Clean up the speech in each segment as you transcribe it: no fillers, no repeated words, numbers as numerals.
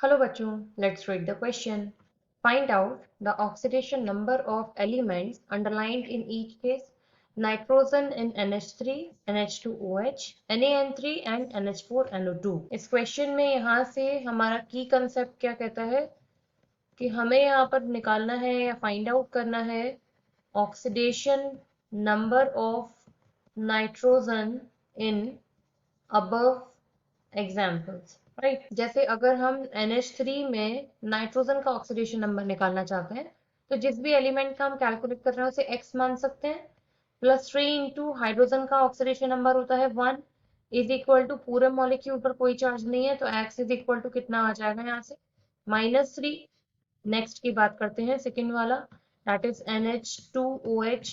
Hello bachcho, let's read the question. Find out the oxidation number of elements underlined in each case. Nitrogen in NH3, NH2OH, NaN3 and NH4NO2। इस question में यहाँ से हमारा की concept क्या कहता है कि हमें यहाँ पर निकालना है या फाइंड आउट करना है oxidation number of nitrogen in above examples. Right, जैसे अगर हम NH3 में नाइट्रोजन का ऑक्सीडेशन नंबर निकालना चाहते हैं तो जिस भी एलिमेंट का हम कैलकुलेट कर रहे हैं उसे x मान सकते हैं। +3 इंटू हाइड्रोजन का ऑक्सीडेशन नंबर होता है 1 इज इक्वल टू पूरे मॉलिक्यूल पर कोई चार्ज नहीं है तो x इज इक्वल टू कितना आ जाएगा यहाँ से -3। नेक्स्ट की बात करते हैं सेकेंड वाला, दैट इज NH2OH।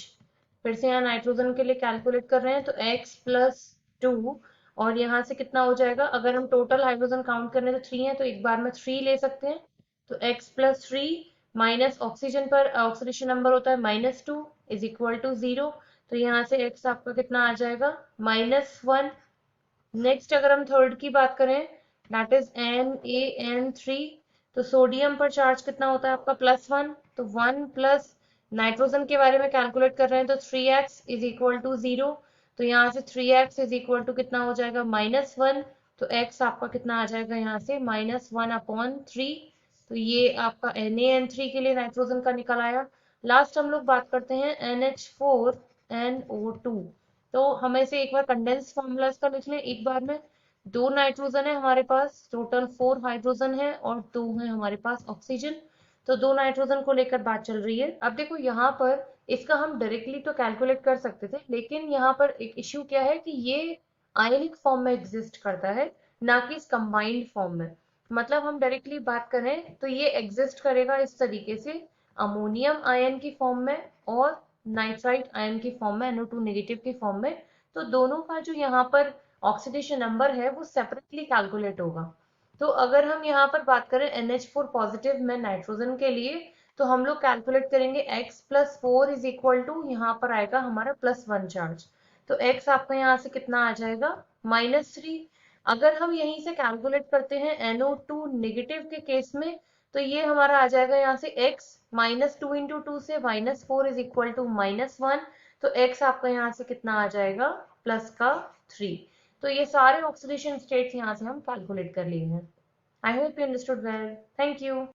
फिर से यहाँ नाइट्रोजन के लिए कैलकुलेट कर रहे हैं तो x+2 और यहाँ से कितना हो जाएगा, अगर हम टोटल हाइड्रोजन काउंट करने तो 3 है तो एक बार में 3 ले सकते हैं तो x+3 माइनस ऑक्सीजन पर ऑक्सीडेशन नंबर होता है -2 इज इक्वल टू 0। तो यहाँ से x आपका कितना आ जाएगा -1। नेक्स्ट अगर हम थर्ड की बात करें दैट इज NaN3, तो सोडियम पर चार्ज कितना होता है आपका +1, तो 1 प्लस नाइट्रोजन के बारे में कैलकुलेट कर रहे हैं तो 3x इज इक्वल टू 0। तो यहाँ से 3x इज इक्वल टू कितना हो जाएगा -1। तो x आपका कितना आ जाएगा यहाँ से -1/3। तो ये आपका NaN3 के लिए नाइट्रोजन का निकल आया। लास्ट हम लोग बात करते हैं NH4NO2। तो हमें से एक बार कंडेंस फॉर्मूला इसका लिख लें एक बार में। 2 नाइट्रोजन है हमारे पास, टोटल 4 हाइड्रोजन है और 2 है हमारे पास ऑक्सीजन। तो 2 नाइट्रोजन को लेकर बात चल रही है। अब देखो यहाँ पर इसका हम डायरेक्टली तो कैलकुलेट कर सकते थे, लेकिन यहाँ पर एक इश्यू क्या है कि ये आयनिक फॉर्म में एग्जिस्ट करता है, ना कि इस कंबाइंड फॉर्म में। मतलब हम डायरेक्टली बात करें तो ये एग्जिस्ट करेगा इस तरीके से, अमोनियम आयन की फॉर्म में और नाइट्राइट आयन की फॉर्म में, NO2 नेगेटिव की फॉर्म में। तो दोनों का जो यहाँ पर ऑक्सीडेशन नंबर है वो सेपरेटली कैलकुलेट होगा। तो अगर हम यहाँ पर बात करें NH4 पॉजिटिव में नाइट्रोजन के लिए तो हम लोग कैलकुलेट करेंगे x+4 इज इक्वल टू, यहाँ पर आएगा हमारा +1 चार्ज। तो x आपका यहाँ से कितना आ जाएगा -3। अगर हम यहीं से कैलकुलेट करते हैं NO2 नेगेटिव के केस में तो ये हमारा आ जाएगा यहाँ से x -2 इंटू 2 से -4 इज इक्वल टू -1। तो x आपका यहाँ से कितना आ जाएगा +3। तो ये सारे ऑक्सीडेशन स्टेट्स यहाँ से हम कैलकुलेट कर लिए हैं। I hope you understood well. Thank you.